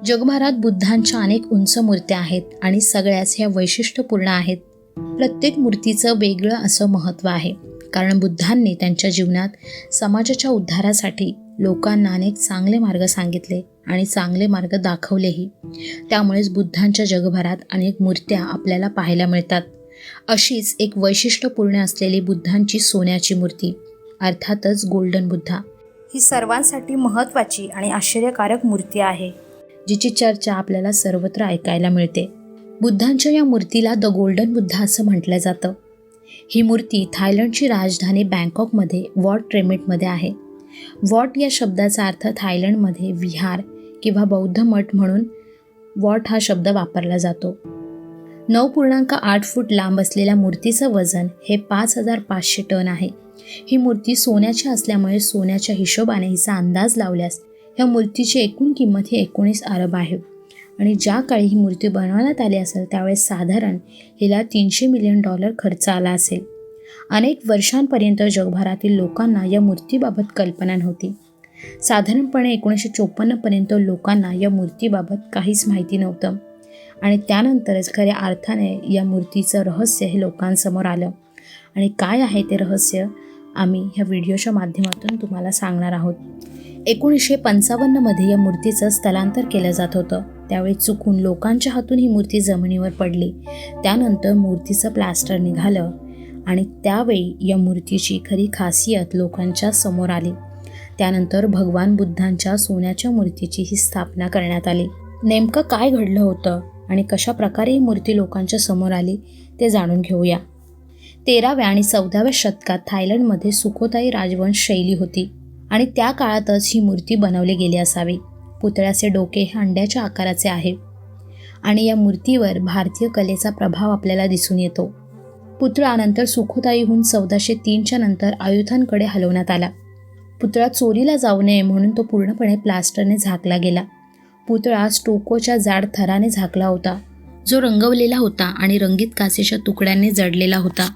जगभरात बुद्धांच्या अनेक उंच मूर्त्या आहेत आणि सगळ्याच ह्या वैशिष्ट्यपूर्ण आहेत. प्रत्येक मूर्तीचं वेगळं असं महत्त्व आहे, कारण बुद्धांनी त्यांच्या जीवनात समाजाच्या उद्धारासाठी लोकांना अनेक चांगले मार्ग सांगितले आणि चांगले मार्ग दाखवलेही. त्यामुळेच बुद्धांच्या जगभरात अनेक मूर्त्या आपल्याला पाहायला मिळतात. अशीच एक वैशिष्ट्यपूर्ण असलेली बुद्धांची सोन्याची मूर्ती, अर्थातच गोल्डन बुद्धा, ही सर्वांसाठी महत्त्वाची आणि आश्चर्यकारक मूर्ती आहे, जिची चर्चा आपल्याला सर्वत्र ऐकायला मिळते. बुद्धांच्या या मूर्तीला द गोल्डन बुद्धा असं म्हटलं जातं. ही मूर्ती थायलंडची राजधानी बँकॉकमध्ये वॉट ट्रेमेटमध्ये आहे. वॉट या शब्दाचा अर्थ थायलंडमध्ये विहार किंवा बौद्ध मठ म्हणून वॉट हा शब्द वापरला जातो. 9.8 फूट लांब असलेल्या मूर्तीचं वजन हे 5,500 टन आहे. ही मूर्ती सोन्याची असल्यामुळे सोन्याच्या हिशोबाने हिचा अंदाज लावल्यास ह्या मूर्तीची एकूण किंमत ही 19 अरब आहे. आणि ज्या काळी ही मूर्ती बनवण्यात आली असेल त्यावेळेस साधारण हिला $300 मिलियन खर्च आला असेल. अनेक वर्षांपर्यंत जगभरातील लोकांना या मूर्तीबाबत कल्पना नव्हती. साधारणपणे 1954 पर्यंत लोकांना या मूर्तीबाबत काहीच माहिती नव्हतं आणि त्यानंतरच खऱ्या अर्थाने या मूर्तीचं रहस्य हे लोकांसमोर आलं. आणि काय आहे ते रहस्य आम्ही ह्या व्हिडिओच्या माध्यमातून तुम्हाला सांगणार आहोत. 1955 या मूर्तीचं स्थलांतर केलं जात होतं. त्यावेळी चुकून लोकांच्या हातून ही मूर्ती जमिनीवर पडली. त्यानंतर मूर्तीचं प्लास्टर निघालं आणि त्यावेळी या मूर्तीची खरी खासियत लोकांच्या समोर आली. त्यानंतर भगवान बुद्धांच्या सोन्याच्या मूर्तीची ही स्थापना करण्यात आली. नेमकं काय घडलं होतं आणि कशा प्रकारे ही मूर्ती लोकांच्या समोर आली ते जाणून घेऊया. 13व्या आणि 14व्या शतकात थायलंडमध्ये सुखोताई राजवंश शैली होती आणि त्या काळातच ही मूर्ती बनवली गेली असावी. पुतळ्याचे डोके हे अंड्याच्या आकाराचे आहे आणि या मूर्तीवर भारतीय कलेचा प्रभाव आपल्याला दिसून येतो. पुतळा नंतर सुखोताईहून 1403च्या नंतर आयुधांकडे हलवण्यात आला. पुतळा चोरीला जाऊ नये म्हणून तो पूर्णपणे प्लास्टरने झाकला गेला. पुतळा स्टोकोच्या जाड थराने झाकला होता, जो रंगवलेला होता आणि रंगीत काचेच्या तुकड्यांनी जडलेला होता.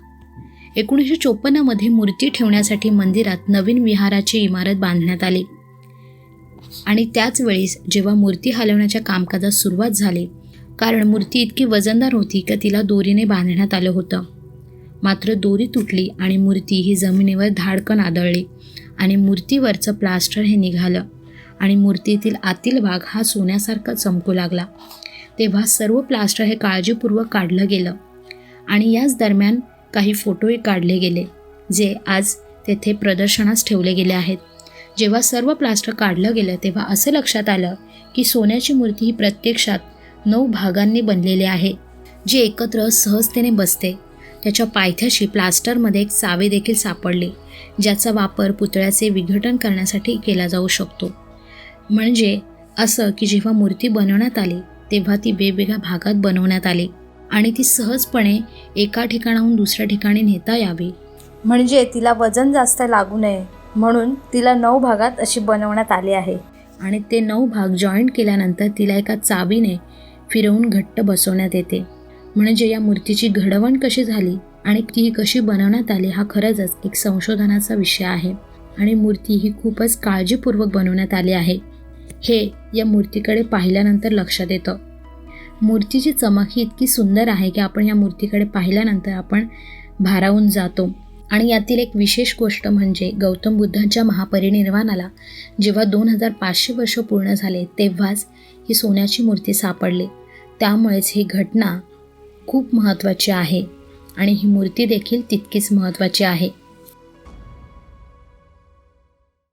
1954 मूर्ती ठेवण्यासाठी मंदिरात नवीन विहाराची इमारत बांधण्यात आली आणि त्याच वेळेस जेव्हा मूर्ती हलवण्याच्या कामकाजास सुरुवात झाली, कारण मूर्ती इतकी वजनदार होती की तिला दोरीने बांधण्यात आलं होतं. मात्र दोरी तुटली आणि मूर्ती ही जमिनीवर धाडकन आदळली आणि मूर्तीवरचं प्लास्टर हे निघालं आणि मूर्तीतील आतील भाग हा सोन्यासारखा चमकू लागला. तेव्हा सर्व प्लास्टर हे काळजीपूर्वक काढलं गेलं आणि याच दरम्यान काही फोटोही काढले गेले, जे आज तेथे प्रदर्शनास ठेवले गेले आहेत. जेव्हा सर्व प्लास्टर काढलं गेलं तेव्हा असं लक्षात आलं की सोन्याची मूर्ती ही प्रत्यक्षात 9 भागांनी बनलेली आहे, जी एकत्र सहजतेने बसते. त्याच्या पायथ्याशी प्लास्टरमध्ये एक चावे देखील सापडले, ज्याचा वापर पुतळ्याचे विघटन करण्यासाठी केला जाऊ शकतो. म्हणजे असं की जेव्हा मूर्ती बनवण्यात आली तेव्हा ती वेगवेगळ्या भागात बनवण्यात आली आणि ती सहजपणे एका ठिकाणाहून दुसऱ्या ठिकाणी नेता यावी, म्हणजे तिला वजन जास्त लागू नये म्हणून तिला 9 भागात अशी बनवण्यात आली आहे. आणि ते 9 भाग जॉईंट केल्यानंतर तिला एका चावीने फिरवून घट्ट बसवण्यात येते. म्हणजे या मूर्तीची घडवण कशी झाली आणि ती कशी बनवण्यात आली हा खरंच एक संशोधनाचा विषय आहे आणि मूर्ती ही खूपच काळजीपूर्वक बनवण्यात आली आहे, हे या मूर्तीकडे पाहिल्यानंतर लक्षात येतं. मूर्तीची चमक ही इतकी सुंदर आहे की आपण या मूर्तीकडे पाहिल्यानंतर आपण भारावून जातो. आणि यातील एक विशेष गोष्ट म्हणजे गौतम बुद्धांच्या महापरिनिर्वाणाला जेव्हा 2500 वर्ष पूर्ण झाले तेव्हाच ही सोन्याची मूर्ती सापडली. त्यामुळेच ही घटना खूप महत्त्वाची आहे आणि ही मूर्ती देखील तितकीच महत्त्वाची आहे.